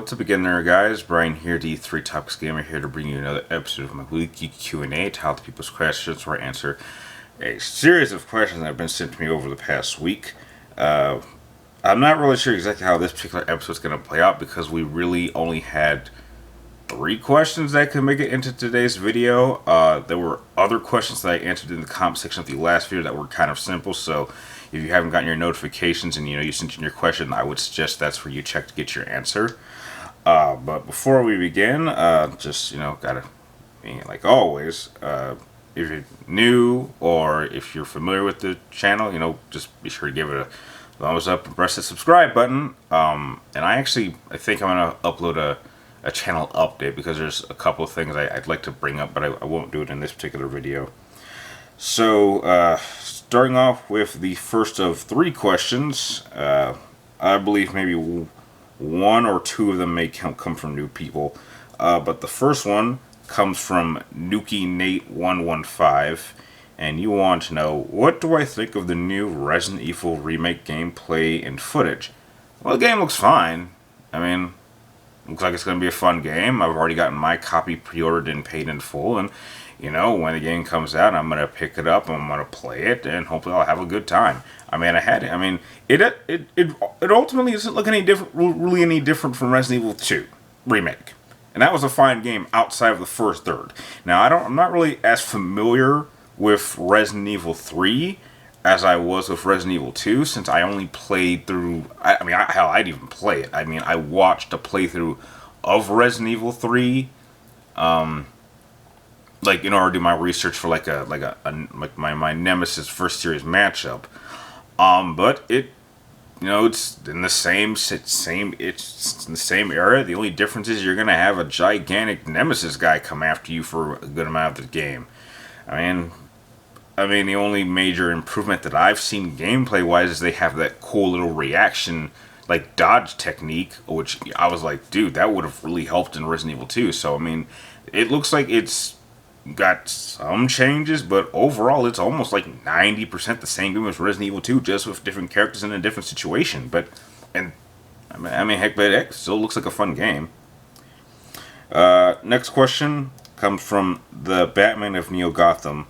what's up again there, guys? Brian here, D3 Topics Gamer, here to bring you another episode of my weekly Q&A to help people's questions, where I answer a series of questions that have been sent to me over the past week. I'm not really sure exactly how this particular episode is going to play out because we really only had 3 questions that could make it into today's video. There were other questions that I answered in the comment section of the last video that were kind of simple, so if you haven't gotten your notifications and you sent in your question, I would suggest that's where you check to get your answer. But before we begin, gotta, like always, if you're new or if you're familiar with the channel, just be sure to give it a thumbs up and press the subscribe button. And I think I'm gonna upload a channel update because there's a couple of things I'd like to bring up, but I won't do it in this particular video. So, starting off with the first of 3 questions, I believe maybe 1 or 2 of them may come from new people, but the first one comes from Nuki Nate 115, and you want to know, what do I think of the new Resident Evil Remake gameplay and footage? Well, the game looks fine. I mean, looks like it's going to be a fun game. I've already gotten my copy pre-ordered and paid in full, and when the game comes out, I'm going to pick it up, I'm going to play it, and hopefully I'll have a good time. It ultimately isn't looking really any different from Resident Evil 2 Remake. And that was a fine game outside of the first third. Now, I'm not really as familiar with Resident Evil 3 as I was with Resident Evil 2, since I only played through, I didn't even play it. I watched a playthrough of Resident Evil 3, in order to do my research for my Nemesis first series matchup. But it's in the same era. The only difference is you're gonna have a gigantic Nemesis guy come after you for a good amount of the game. The only major improvement that I've seen gameplay-wise is they have that cool little reaction, dodge technique, which I was like, dude, that would have really helped in Resident Evil 2. So, it looks like it's got some changes, but overall it's almost like 90% the same game as Resident Evil 2, just with different characters in a different situation. But it still looks like a fun game. Next question comes from the Batman of Neo Gotham,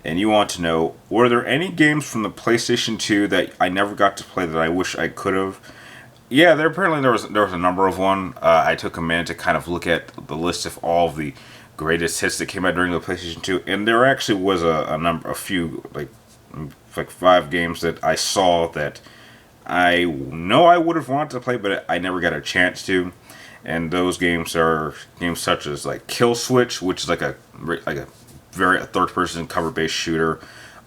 and you want to know, were there any games from the PlayStation 2 that I never got to play that I wish I could have? Yeah, there was a number of one. I took a minute to kind of look at the list of all of the greatest hits that came out during the PlayStation 2, and there actually was a few, like 5 games that I saw that I know I would have wanted to play, but I never got a chance to. And those games are games such as Kill Switch, which is a third-person cover-based shooter.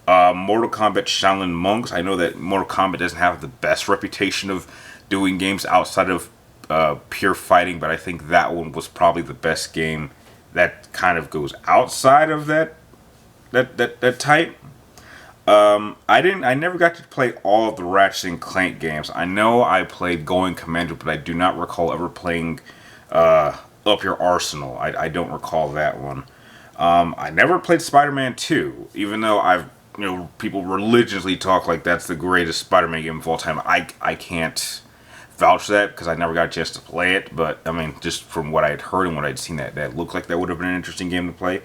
Mortal Kombat Shaolin Monks. I know that Mortal Kombat doesn't have the best reputation of doing games outside of pure fighting, but I think that one was probably the best game that kind of goes outside of that type. I never got to play all of the Ratchet and Clank games. I know I played Going Commander, but I do not recall ever playing Up Your Arsenal. I don't recall that one. I never played Spider-Man 2, even though people religiously talk like that's the greatest Spider-Man game of all time. I can't vouch for that because I never got a chance to play it, but just from what I'd heard and what I'd seen, that looked like that would have been an interesting game to play.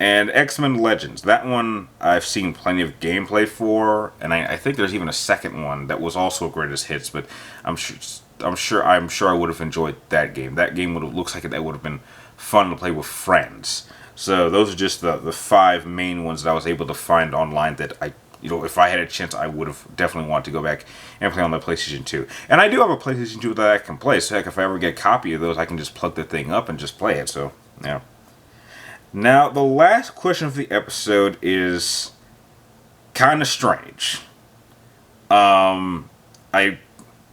And X-Men Legends, that one I've seen plenty of gameplay for, and I think there's even a second one that was also greatest hits, but I'm sure I would have enjoyed that game. That game looks like that would have been fun to play with friends. So those are just the 5 main ones that I was able to find online that if I had a chance, I would have definitely wanted to go back and play on the PlayStation 2. And I do have a PlayStation 2 that I can play, so heck, if I ever get a copy of those, I can just plug the thing up and just play it, so, yeah. Now, the last question of the episode is kind of strange. I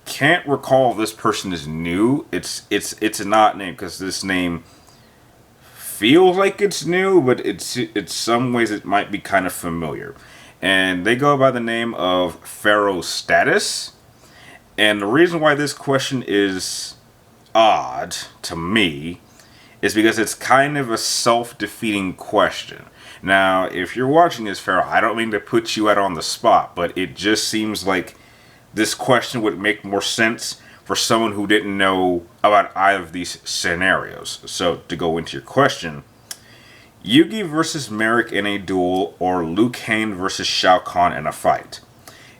can't recall if this person is new. It's an odd name, because this name feels like it's new, but it's some ways it might be kind of familiar. And they go by the name of Pharaoh Status. And the reason why this question is odd to me is because it's kind of a self-defeating question. Now, if you're watching this, Pharaoh, I don't mean to put you out on the spot, but it just seems like this question would make more sense for someone who didn't know about either of these scenarios. So, to go into your question, Yugi versus Merrick in a duel, or Liu Kang versus Shao Kahn in a fight.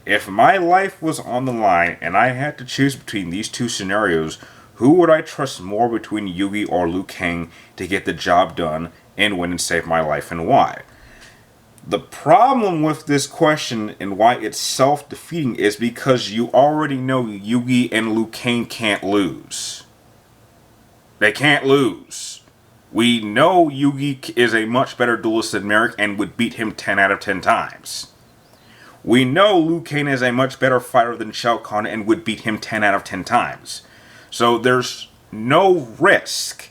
If my life was on the line and I had to choose between these two scenarios, who would I trust more between Yugi or Liu Kang to get the job done and win and save my life, and why? The problem with this question and why it's self-defeating is because you already know Yugi and Liu Kang can't lose. They can't lose. We know Yugi is a much better duelist than Merrick and would beat him 10 out of 10 times. We know Liu Kang is a much better fighter than Shao Kahn and would beat him 10 out of 10 times. So there's no risk.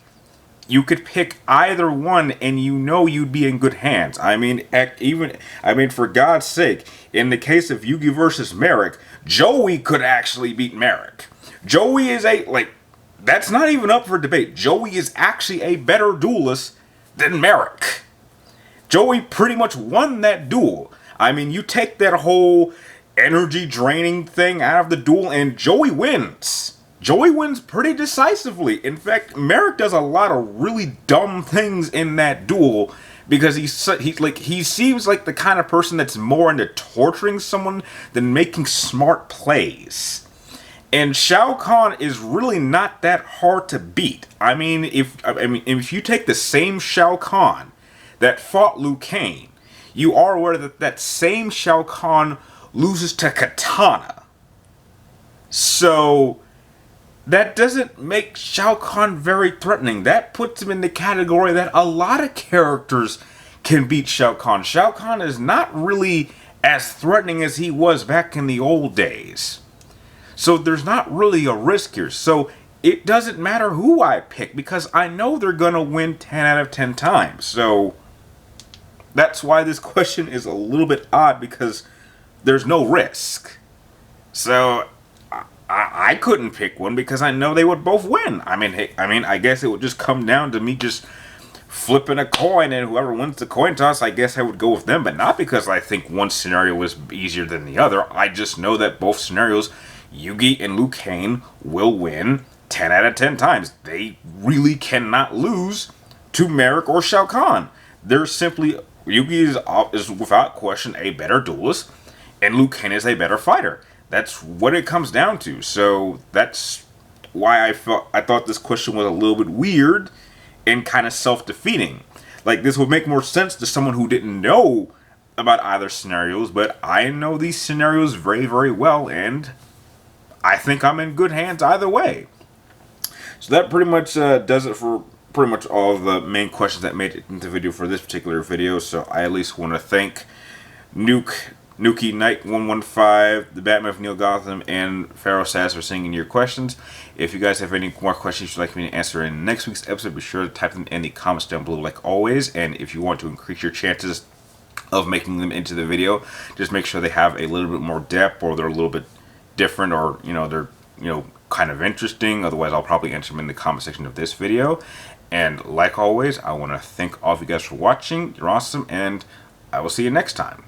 You could pick either one and you know you'd be in good hands. I mean, for God's sake, in the case of Yugi versus Merrick, Joey could actually beat Merrick. Joey is that's not even up for debate. Joey is actually a better duelist than Merrick. Joey pretty much won that duel. I mean, you take that whole energy draining thing out of the duel and Joey wins. Joey wins pretty decisively. In fact, Merrick does a lot of really dumb things in that duel because he seems like the kind of person that's more into torturing someone than making smart plays. And Shao Kahn is really not that hard to beat. I mean, if you take the same Shao Kahn that fought Liu Kang, you are aware that same Shao Kahn loses to Katana. So that doesn't make Shao Kahn very threatening. That puts him in the category that a lot of characters can beat Shao Kahn. Shao Kahn is not really as threatening as he was back in the old days. So there's not really a risk here. So it doesn't matter who I pick because I know they're going to win 10 out of 10 times. So that's why this question is a little bit odd because there's no risk. So I couldn't pick one because I know they would both win. I guess it would just come down to me just flipping a coin, and whoever wins the coin toss, I guess I would go with them. But not because I think one scenario is easier than the other. I just know that both scenarios, Yugi and Liu Kang will win 10 out of 10 times. They really cannot lose to Merrick or Shao Kahn. They're simply... Yugi is without question a better duelist, and Liu Kang is a better fighter. That's what it comes down to. So that's why I thought this question was a little bit weird and kind of self-defeating. Like, this would make more sense to someone who didn't know about either scenarios, but I know these scenarios very, very well, and I think I'm in good hands either way. So that pretty much does it for pretty much all of the main questions that made it into the video for this particular video. So I at least want to thank Nuki Knight 115, the Batman of Neil Gotham, and Pharaoh Sass for sending in your questions. If you guys have any more questions you'd like me to answer in next week's episode, be sure to type them in the comments down below like always. And if you want to increase your chances of making them into the video, just make sure they have a little bit more depth, or they're a little bit different, or they're kind of interesting. Otherwise, I'll probably answer them in the comment section of this video. And like always, I want to thank all of you guys for watching. You're awesome, and I will see you next time.